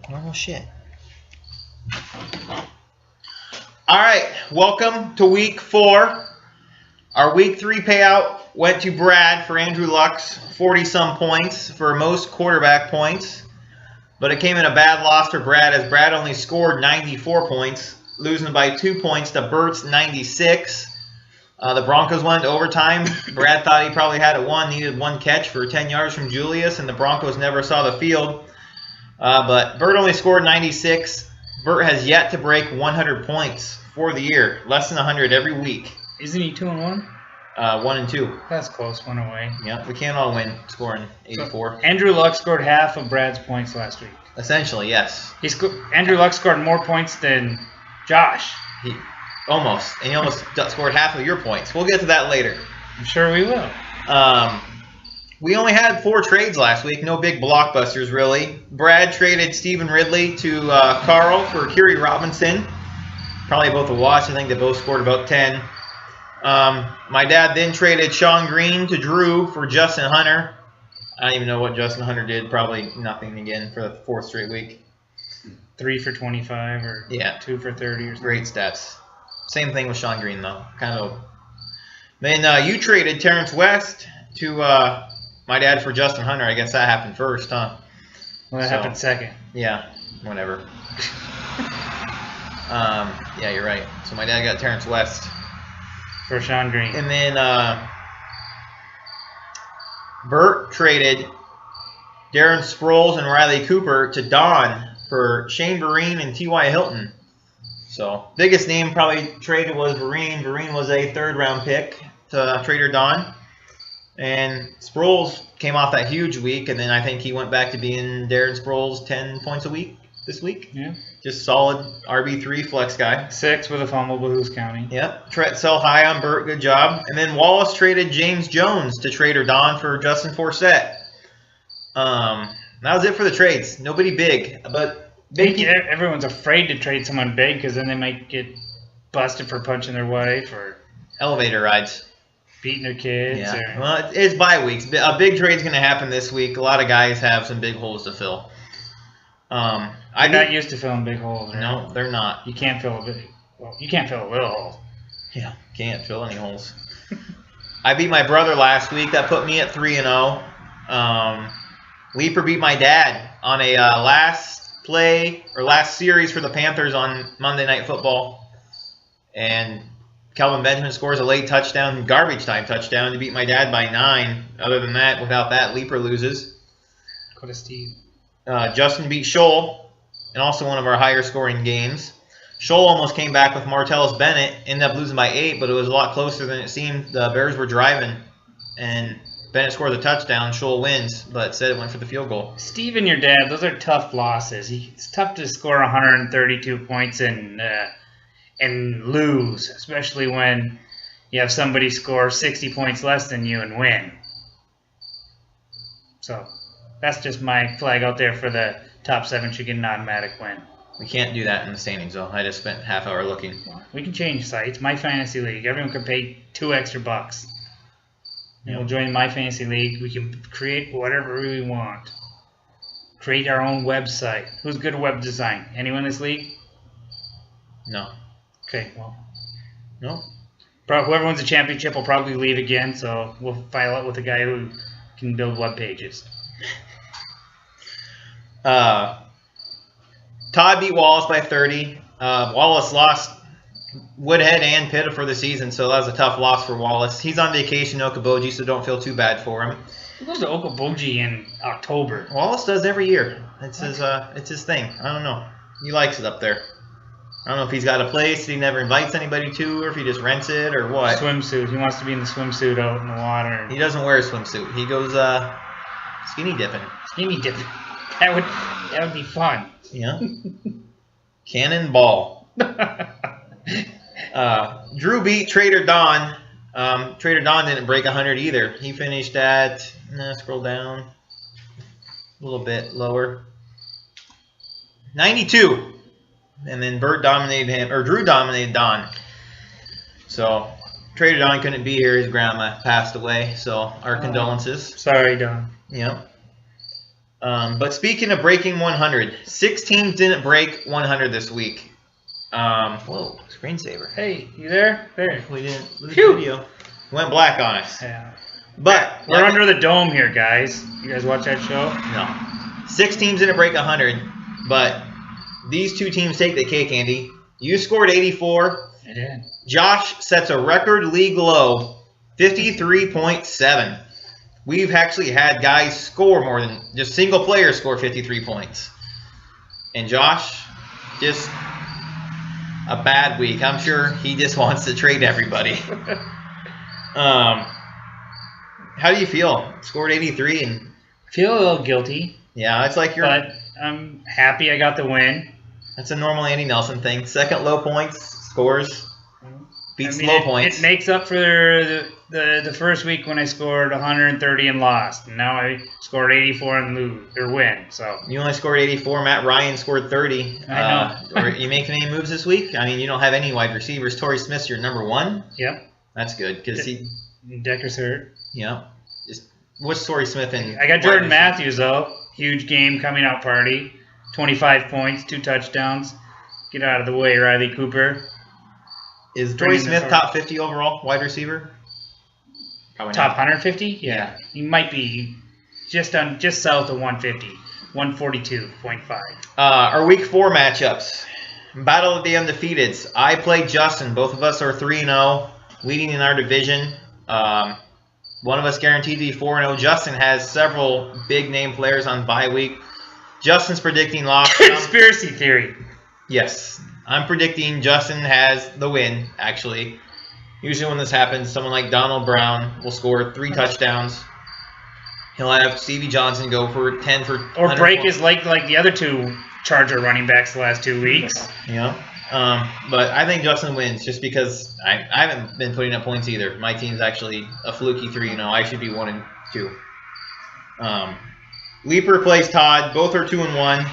Normal shit. All right, welcome to week 4. Our week 3 payout went to Brad for Andrew Luck's 40-some points for most quarterback points. But it came in a bad loss for Brad, as Brad only scored 94 points, losing by 2 points to Bert's 96. The Broncos went to overtime. Brad thought he probably had it won, needed one catch for 10 yards from Julius, and the Broncos never saw the field. But Bert only scored 96. Bert has yet to break 100 points for the year. Less than 100 every week. Isn't he 2-1? 1-2. That's close, one away. Yeah, we can't all win scoring 84. So Andrew Luck scored half of Brad's points last week. Essentially, yes. Andrew Luck scored more points than Josh. Almost. And he almost scored half of your points. We'll get to that later. I'm sure we will. We only had 4 trades last week. No big blockbusters, really. Brad traded Stephen Ridley to Carl for Kerry Robinson. Probably both a wash. I think they both scored about 10. My dad then traded Sean Green to Drew for Justin Hunter. I don't even know what Justin Hunter did. Probably nothing again for the 4th straight week. 3 for 25 or 2 for 30 or something. Great stats. Same thing with Sean Green, though. Kind of. Then you traded Terrence West to my dad for Justin Hunter. I guess that happened first, huh? Well, that happened second. Yeah, whatever. Yeah, you're right. So my dad got Terrence West for Sean Green. And then Bert traded Darren Sproles and Riley Cooper to Don for Shane Vereen and T.Y. Hilton. So, biggest name probably traded was Vereen. Vereen was a 3rd-round pick to Trader Don. And Sproles came off that huge week, and then I think he went back to being Darren Sproles 10 points a week this week. Yeah. Just solid RB3 flex guy. 6 with a fumble, but who's counting? Yep. Sell high on Bert. Good job. And then Wallace traded James Jones to Trader Don for Justin Forsett. That was it for the trades. Nobody big, but everyone's afraid to trade someone big because then they might get busted for punching their wife or elevator rides, beating their kids. Yeah. Well, it's bye weeks. A big trade's going to happen this week. A lot of guys have some big holes to fill. I'm not used to filling big holes. Right? No, they're not. You can't fill a big. Well, you can't fill a little hole. Yeah, can't fill any holes. I beat my brother last week. That put me at 3-0. Leaper beat my dad on a last series for the Panthers on Monday Night Football, and Kelvin Benjamin scores a late touchdown, garbage time touchdown to beat my dad by 9. Other than that, without that, Leaper loses. Go to Steve. Justin beat Scholl, and also one of our higher scoring games. Scholl almost came back with Martellus Bennett, ended up losing by 8, but it was a lot closer than it seemed. The Bears were driving, and Bennett scores a touchdown. Scholl wins, but said it went for the field goal. Steve and your dad, those are tough losses. It's tough to score 132 points and lose, especially when you have somebody score 60 points less than you and win. So that's just my flag out there for the top 7 should get an automatic win. We can't do that in the standings, though. I just spent half hour looking. We can change sites. My Fantasy League. Everyone can pay $2 extra. And we'll join my Fantasy League. We can create whatever we want. Create our own website. Who's good at web design? Anyone in this league? No. Okay, well. No. Whoever wins the championship will probably leave again, so we'll file out with a guy who can build web pages. Todd beat Wallace by 30. Wallace lost Woodhead and Pitta for the season, so that was a tough loss for Wallace. He's on vacation in Okoboji, so don't feel too bad for him. He goes to Okoboji in October. Wallace does every year. It's his thing. I don't know. He likes it up there. I don't know if he's got a place he never invites anybody to, or if he just rents it, or what. Swimsuit. He wants to be in the swimsuit out in the water. He doesn't wear a swimsuit. He goes skinny dipping. Skinny dipping. That would be fun. Yeah. Cannonball. Drew beat Trader Don. Trader Don didn't break 100 either. He finished at, scroll down a little bit lower, 92. And then Bert dominated him, or Drew dominated Don. So Trader Don couldn't be here. His grandma passed away. So our condolences. Sorry, Don. Yep. But speaking of breaking 100, 6 teams didn't break 100 this week. Whoa, screensaver. Hey, you there? There. We didn't lose Phew. video. Went black on us. Yeah. But We're under the dome here, guys. You guys watch that show? No. 6 teams didn't break 100, but these 2 teams take the cake, Andy. You scored 84. I did. Josh sets a record league low, 53.7. We've actually had guys score more than just single players score 53 points. And Josh, just a bad week. I'm sure he just wants to trade everybody. How do you feel? Scored 83 and Feel a little guilty, yeah, it's like you're. but I'm happy I got the win. That's a normal Andy Nelson thing. Second low points scores beats low points. It makes up for the first week when I scored 130 and lost. And now I scored 84 and win. So You only scored 84. Matt Ryan scored 30. I know. Are you making any moves this week? I mean, you don't have any wide receivers. Torrey Smith's your number 1. Yep. That's good because Decker's hurt. Yeah. What's Torrey Smith in? I got Jordan Matthews though. Huge game coming out party. 25 points, 2 touchdowns. Get out of the way, Riley Cooper. Is Torrey Smith top 50 overall wide receiver? Probably Top not. 150? Yeah. He might be just south of 150. 142.5. Our week 4 matchups. Battle of the Undefeateds. I played Justin. Both of us are 3-0, leading in our division. One of us guaranteed to be 4-0. Justin has several big name players on bye week. Justin's predicting loss. Conspiracy theory. Yes. I'm predicting Justin has the win, actually. Usually when this happens, someone like Donald Brown will score 3 touchdowns. He'll have Stevie Johnson go for 10 for... Or break his like the other 2 Charger running backs the last 2 weeks. Yeah. But I think Justin wins just because I haven't been putting up points either. My team's actually a fluky 3-0. I should be 1-2. Leaper plays Todd. Both are 2-1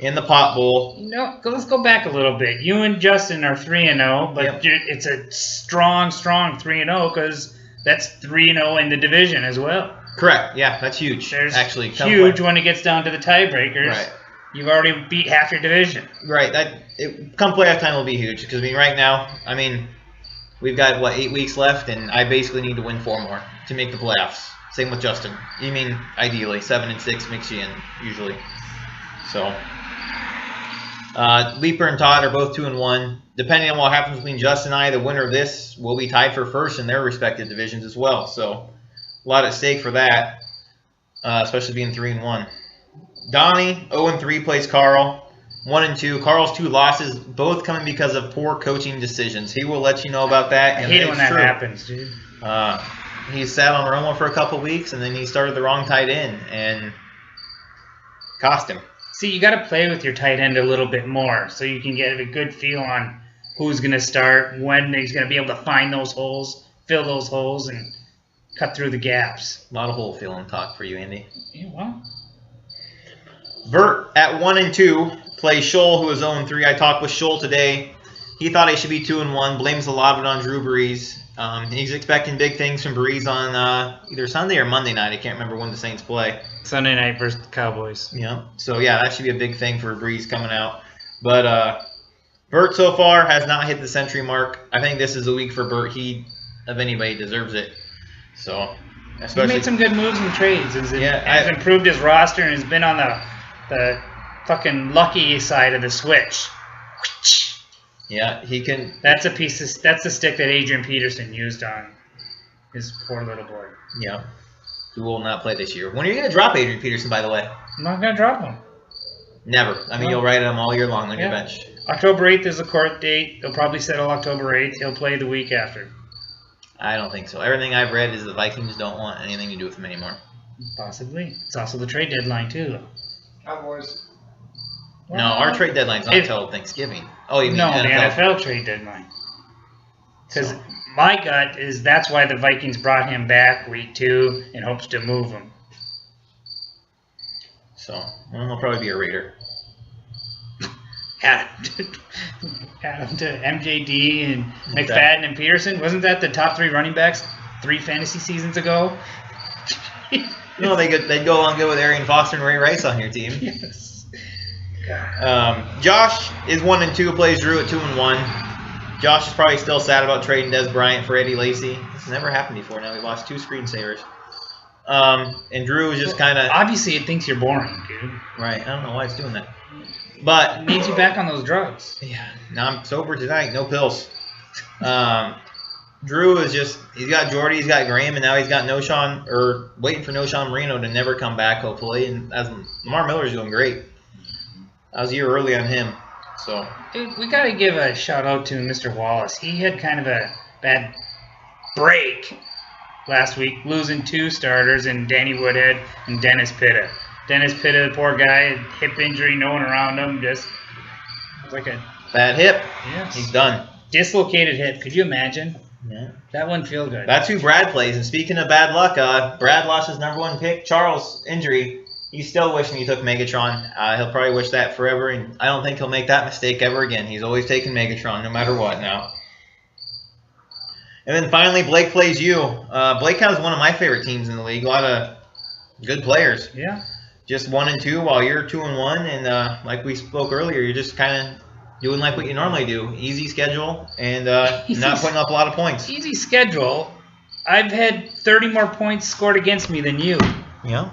in the pot bowl. No, let's go back a little bit. You and Justin are 3-0, but it's a strong 3-0 because that's 3-0 in the division as well. Correct. Yeah, that's huge. There's actually huge when it gets down to the tiebreakers. Right. You've already beat half your division. Right. Come playoff time will be huge because right now, we've got 8 weeks left, and I basically need to win 4 more to make the playoffs. Same with Justin. You mean ideally 7-6 makes you in usually. So Leaper and Todd are both 2-1. Depending on what happens between Justin and I, the winner of this will be tied for first in their respective divisions as well. So a lot at stake for that, especially being 3-1. Donnie 0-3 plays Carl 1-2. Carl's 2 losses, both coming because of poor coaching decisions. He will let you know about that. I hate it when that happens, dude. He sat on Romo for a couple weeks, and then he started the wrong tight end, and cost him. See, you got to play with your tight end a little bit more so you can get a good feel on who's going to start, when he's going to be able to find those holes, fill those holes, and cut through the gaps. A lot of hole filling talk for you, Andy. Yeah, well. Bert at 1-2 plays Scholl, who is 0-3. I talked with Scholl today. He thought he should be 2-1. Blames a lot of it on Drew Brees. He's expecting big things from Brees on either Sunday or Monday night. I can't remember when the Saints play. Sunday night versus the Cowboys. Yeah. So, yeah, that should be a big thing for Brees coming out. But Bert so far has not hit the century mark. I think this is a week for Bert. He, of anybody, deserves it. So, especially... He made some good moves and trades. He's improved his roster and has been on the fucking lucky side of the switch. Yeah, he can... That's the stick that Adrian Peterson used on his poor little boy. Yeah. Who will not play this year. When are you going to drop Adrian Peterson, by the way? I'm not going to drop him. Never. You'll ride him all year long on your bench. October 8th is the court date. They'll probably settle October 8th. He'll play the week after. I don't think so. Everything I've read is the Vikings don't want anything to do with him anymore. Possibly. It's also the trade deadline, too. Cowboys. No, our trade deadline's not until Thanksgiving. Oh, you mean no, NFL? the NFL trade deadline. Because my gut is that's why the Vikings brought him back week 2 in hopes to move him. So, he'll probably be a Raider. Add him to MJD and McFadden and Peterson. Wasn't that the top 3 running backs 3 fantasy seasons ago? No, they'd go along good with Arian Foster and Ray Rice on your team. Yes. Josh is 1-2, plays Drew at 2-1. Josh is probably still sad about trading Des Bryant for Eddie Lacy. This has never happened before. Now we lost 2 screensavers. And Drew is just kind of obviously it thinks you're boring, dude. Right. I don't know why it's doing that, but it needs you back on those drugs. Yeah. Now I'm sober tonight. No pills. Drew is he's got Jordy, he's got Graham, and now he's got waiting for Noshawn Marino to never come back, hopefully. And as Lamar Miller's doing great. I was a year early on him. So dude, we got to give a shout out to Mr. Wallace. He had kind of a bad break last week, losing 2 starters in Danny Woodhead and Dennis Pitta. Dennis Pitta, the poor guy, hip injury, no one around him, just like a bad hip. Yes. He's done. Dislocated hip. Could you imagine? Yeah. That wouldn't feel good. That's who Brad plays. And speaking of bad luck, Brad lost his #1 pick, Charles, injury. He's still wishing he took Megatron. He'll probably wish that forever, and I don't think he'll make that mistake ever again. He's always taking Megatron, no matter what now. And then finally, Blake plays you. Blake has one of my favorite teams in the league. A lot of good players. Yeah. Just 1-2 while you're 2-1, and like we spoke earlier, you're just kind of doing like what you normally do. Easy schedule and not putting up a lot of points. Easy schedule. I've had 30 more points scored against me than you. Yeah.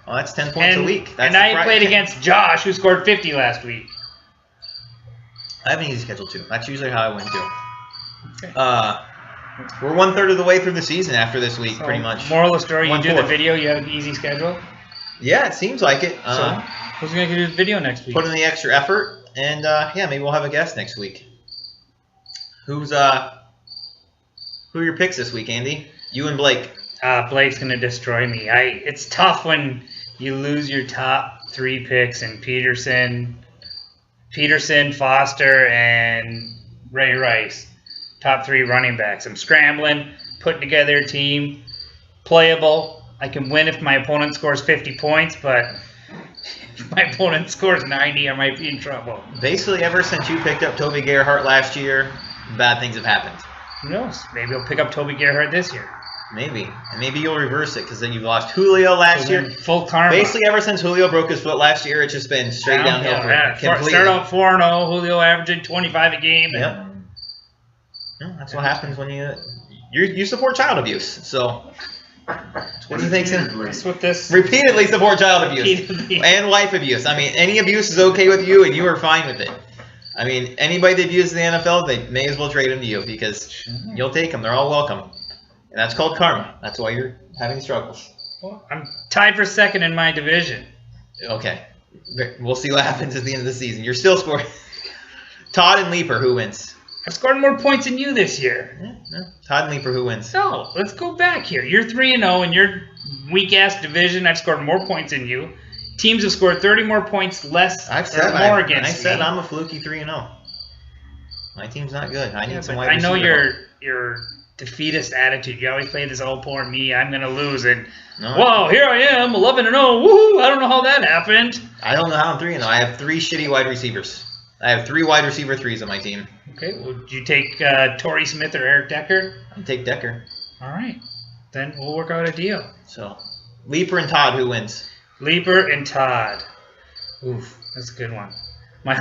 Well, that's 10 points a week. And I played against Josh, who scored 50 last week. I have an easy schedule too. That's usually how I win too. Okay. We're 1/3 of the way through the season after this week, pretty much. Moral of the story, you do the video, you have an easy schedule? Yeah, it seems like it. So, who's going to do the video next week? Put in the extra effort, and yeah, maybe we'll have a guest next week. Who are your picks this week, Andy? You and Blake. Blake's going to destroy me. It's tough when you lose your top 3 picks in Peterson, Foster, and Ray Rice. Top 3 running backs. I'm scrambling, putting together a team, playable. I can win if my opponent scores 50 points, but if my opponent scores 90, I might be in trouble. Basically, ever since you picked up Toby Gerhart last year, bad things have happened. Who knows? Maybe I'll pick up Toby Gerhart this year. Maybe. And maybe you'll reverse it, because then you've lost Julio last year. Full karma. Basically, ever since Julio broke his foot last year, it's just been straight downhill for him. Completely. Start out 4-0, Julio averaging 25 a game. Yep. No, that's what happens when you support child abuse. So, what do you think? That's what this repeatedly support child abuse and wife abuse. I mean, any abuse is okay with you, and you are fine with it. I mean, anybody that abuses the NFL, they may as well trade them to you because you'll take them. They're all welcome, and that's called karma. That's why you're having struggles. Well, I'm tied for 2nd in my division. Okay, we'll see what happens at the end of the season. You're still scoring. Todd and Leaper, who wins? I've scored more points than you this year. Yeah. Todd and Leaper, who wins? No, let's go back here. You're 3-0 in your weak-ass division. I've scored more points than you. Teams have scored 30 more points less against me. I said I'm a fluky 3-0. My team's not good. I need some wide receiver. I know your defeatist attitude. You always play this, oh, poor me, I'm going to lose. And, whoa, here I am, 11-0. Woohoo, I don't know how that happened. I don't know how I'm 3-0. I have 3 shitty wide receivers. I have 3 wide receiver 3s on my team. Okay, well, did you take Torrey Smith or Eric Decker? I take Decker. All right. Then we'll work out a deal. So, Leaper and Todd, who wins? Leaper and Todd. Oof, that's a good one. My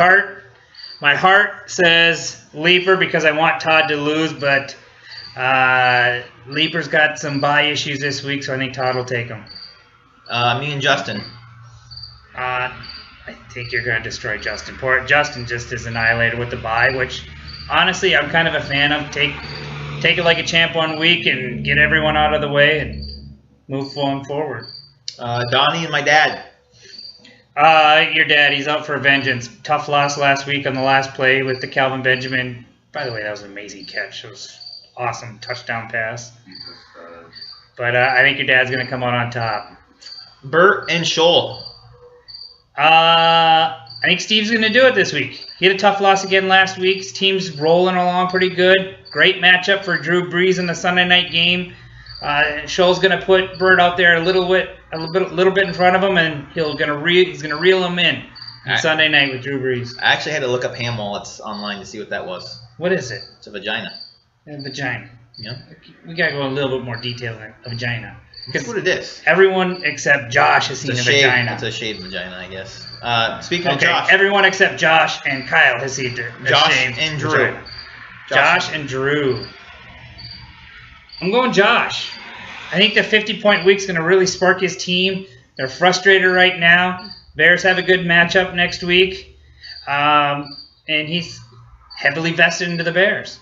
heart says Leaper because I want Todd to lose, but Leaper's got some bye issues this week, so I think Todd will take him. Me and Justin. I think you're going to destroy Justin. Poor Justin just is annihilated with the bye, which honestly I'm kind of a fan of. Take it like a champ 1 week and get everyone out of the way and move forward. Donnie and my dad. Your dad, he's out for vengeance. Tough loss last week on the last play with the Calvin Benjamin. By the way, that was an amazing catch. It was awesome touchdown pass. But I think your dad's going to come out on top. Bert and Scholl. I think Steve's going to do it this week. He had a tough loss again last week. His team's rolling along pretty good. Great matchup for Drew Brees in the Sunday night game. Scholl's going to put Bert out there a little bit in front of him, and he's going to reel him in Sunday night with Drew Brees. I actually had to look up ham wallets online to see what that was. What is it? It's a vagina. A vagina. Yeah. We got to go a little bit more detail than a vagina. That's what it is. Everyone except Josh has seen a vagina. It's a shaved vagina, I guess. Speaking of Okay, Josh. everyone except Josh and Kyle has seen Josh shaved and Drew. vagina. Josh and Drew. I'm going Josh. I think the 50-point week's going to really spark his team. They're frustrated right now. Bears have a good matchup next week. And he's heavily vested into the Bears.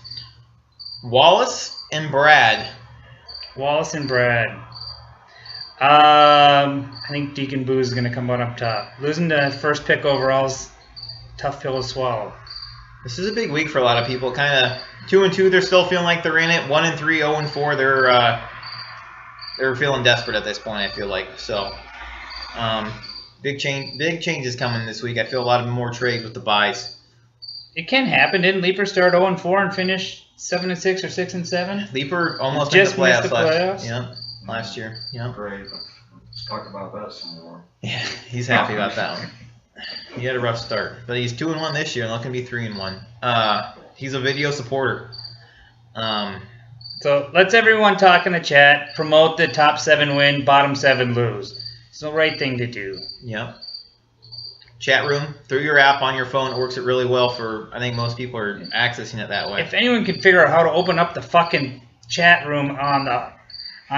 Wallace and Brad. Wallace and Brad. I think Deacon Boo is going to come out up top. Losing the first pick overall is a tough pill to swallow. This is a big week for a lot of people. Kind of 2-2, they're still feeling like they're in it. 1-3, 0-4, they're feeling desperate at this point, I feel like. So, big changes coming this week. I feel a lot of more trades with the buys. It can happen. Didn't Leaper start 0-4 and finish 7-6 or 6-7? Leaper almost just missed the playoffs. Last year. Yeah. Great. Let's talk about that some more. Yeah, he's happy about that one. He had a rough start, but he's 2-1 this year, and looking to be 3-1. He's a video supporter. So let's everyone talk in the chat. Promote the top 7 win, bottom 7 lose. It's the right thing to do. Yep. Chat room through your app on your phone. It works it really well for. I think most people are accessing it that way. If anyone can figure out how to open up the fucking chat room on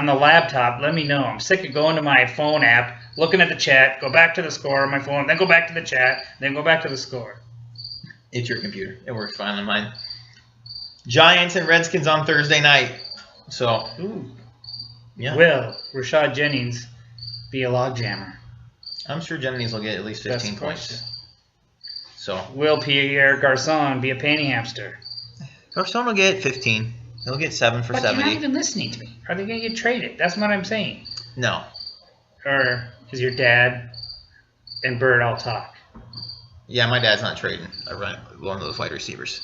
the laptop, let me know. I'm sick of going to my phone app, looking at the chat, go back to the score on my phone, then go back to the chat, then go back to the score. It's your computer. It works fine on mine. Giants and Redskins on Thursday night. So, yeah. Will Rashad Jennings be a logjammer? I'm sure Jennings will get at least 15 points. So, will Pierre Garçon be a panty hamster? Garçon will get 15. He'll get 7 for 70. You're not even listening to me. Are they going to get traded? That's what I'm saying. No. Or is your dad and Bird all talk? Yeah, my dad's not trading one of those wide receivers.